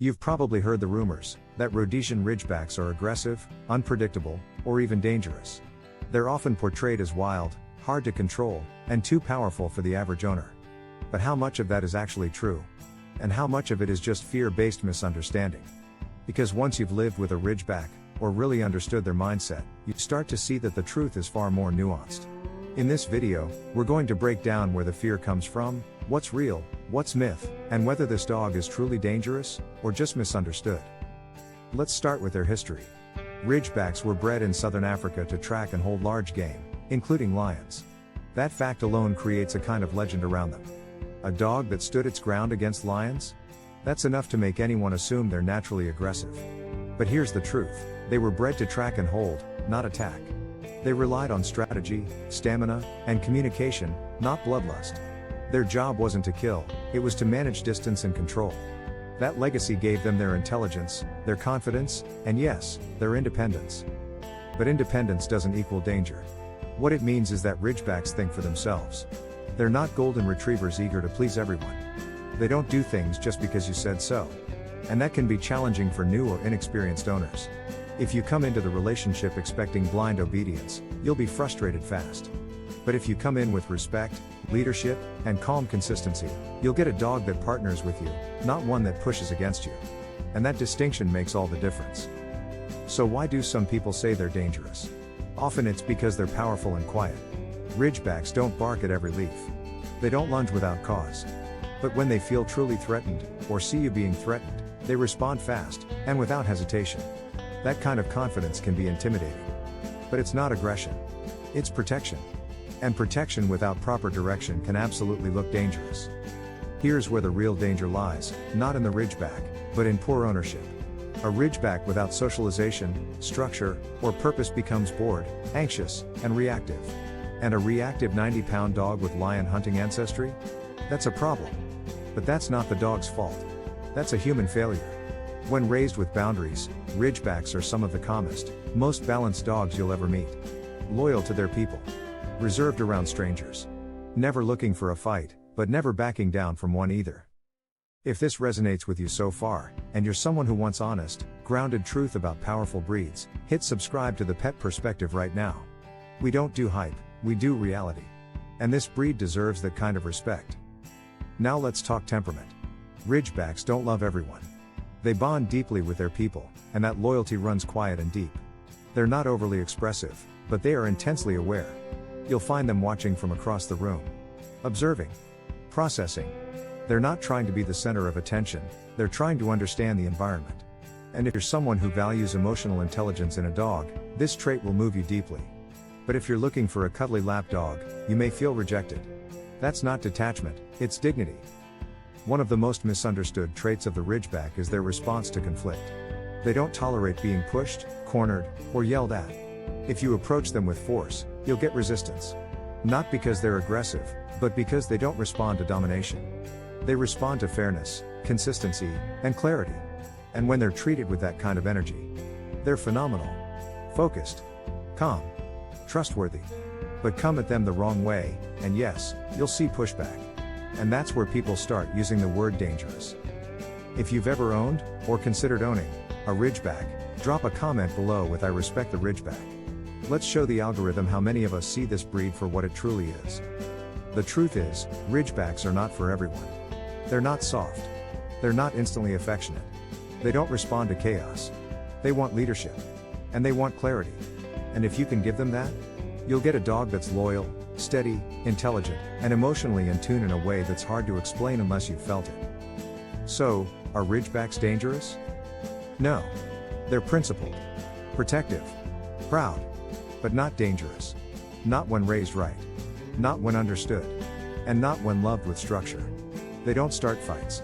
You've probably heard the rumors that Rhodesian Ridgebacks are aggressive, unpredictable, or even dangerous. They're often portrayed as wild, hard to control, and too powerful for the average owner. But how much of that is actually true? And how much of it is just fear-based misunderstanding? Because once you've lived with a Ridgeback, or really understood their mindset, you start to see that the truth is far more nuanced. In this video, we're going to break down where the fear comes from, what's real, what's myth, and whether this dog is truly dangerous, or just misunderstood. Let's start with their history. Ridgebacks were bred in southern Africa to track and hold large game, including lions. That fact alone creates a kind of legend around them. A dog that stood its ground against lions? That's enough to make anyone assume they're naturally aggressive. But here's the truth, they were bred to track and hold, not attack. They relied on strategy, stamina, and communication, not bloodlust. Their job wasn't to kill, it was to manage distance and control. That legacy gave them their intelligence, their confidence, and yes, their independence. But independence doesn't equal danger. What it means is that Ridgebacks think for themselves. They're not golden retrievers eager to please everyone. They don't do things just because you said so. And that can be challenging for new or inexperienced owners. If you come into the relationship expecting blind obedience, you'll be frustrated fast. But if you come in with respect, leadership, and calm consistency, you'll get a dog that partners with you, not one that pushes against you. And that distinction makes all the difference. So why do some people say they're dangerous? Often it's because they're powerful and quiet. Ridgebacks don't bark at every leaf. They don't lunge without cause. But when they feel truly threatened, or see you being threatened, they respond fast, and without hesitation. That kind of confidence can be intimidating. But it's not aggression. It's protection. And protection without proper direction can absolutely look dangerous. Here's where the real danger lies, not in the Ridgeback, but in poor ownership. A Ridgeback without socialization, structure, or purpose becomes bored, anxious, and reactive. And a reactive 90-pound dog with lion hunting ancestry? That's a problem. But that's not the dog's fault. That's a human failure. When raised with boundaries, Ridgebacks are some of the calmest, most balanced dogs you'll ever meet. Loyal to their people. Reserved around strangers. Never looking for a fight, but never backing down from one either. If this resonates with you so far, and you're someone who wants honest, grounded truth about powerful breeds, hit subscribe to the Pet Perspective right now. We don't do hype, we do reality. And this breed deserves that kind of respect. Now let's talk temperament. Ridgebacks don't love everyone. They bond deeply with their people, and that loyalty runs quiet and deep. They're not overly expressive, but they are intensely aware. You'll find them watching from across the room. Observing. Processing. They're not trying to be the center of attention, they're trying to understand the environment. And if you're someone who values emotional intelligence in a dog, this trait will move you deeply. But if you're looking for a cuddly lap dog, you may feel rejected. That's not detachment, it's dignity. One of the most misunderstood traits of the Ridgeback is their response to conflict. They don't tolerate being pushed, cornered, or yelled at. If you approach them with force, you'll get resistance. Not because they're aggressive, but because they don't respond to domination. They respond to fairness, consistency, and clarity. And when they're treated with that kind of energy, they're phenomenal. Focused. Calm. Trustworthy. But come at them the wrong way, and yes, you'll see pushback. And that's where people start using the word dangerous. If you've ever owned, or considered owning, a Ridgeback, drop a comment below with "I respect the Ridgeback." Let's show the algorithm how many of us see this breed for what it truly is. The truth is, Ridgebacks are not for everyone. They're not soft. They're not instantly affectionate. They don't respond to chaos. They want leadership. And they want clarity. And if you can give them that, you'll get a dog that's loyal, steady, intelligent, and emotionally in tune in a way that's hard to explain unless you've felt it. So, are Ridgebacks dangerous? No. They're principled, protective, proud, but not dangerous. Not when raised right. Not when understood. And not when loved with structure. They don't start fights.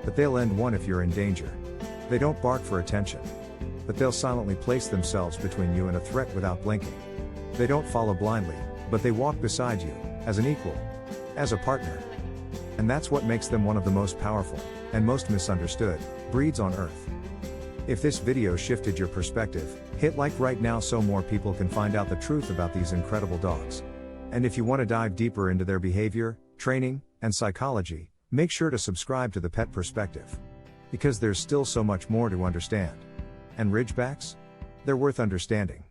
But they'll end one if you're in danger. They don't bark for attention. But they'll silently place themselves between you and a threat without blinking. They don't follow blindly, but they walk beside you, as an equal, as a partner. And that's what makes them one of the most powerful, and most misunderstood, breeds on Earth. If this video shifted your perspective, hit like right now so more people can find out the truth about these incredible dogs. And if you want to dive deeper into their behavior, training, and psychology, make sure to subscribe to the Pet Perspective. Because there's still so much more to understand. And Ridgebacks? They're worth understanding.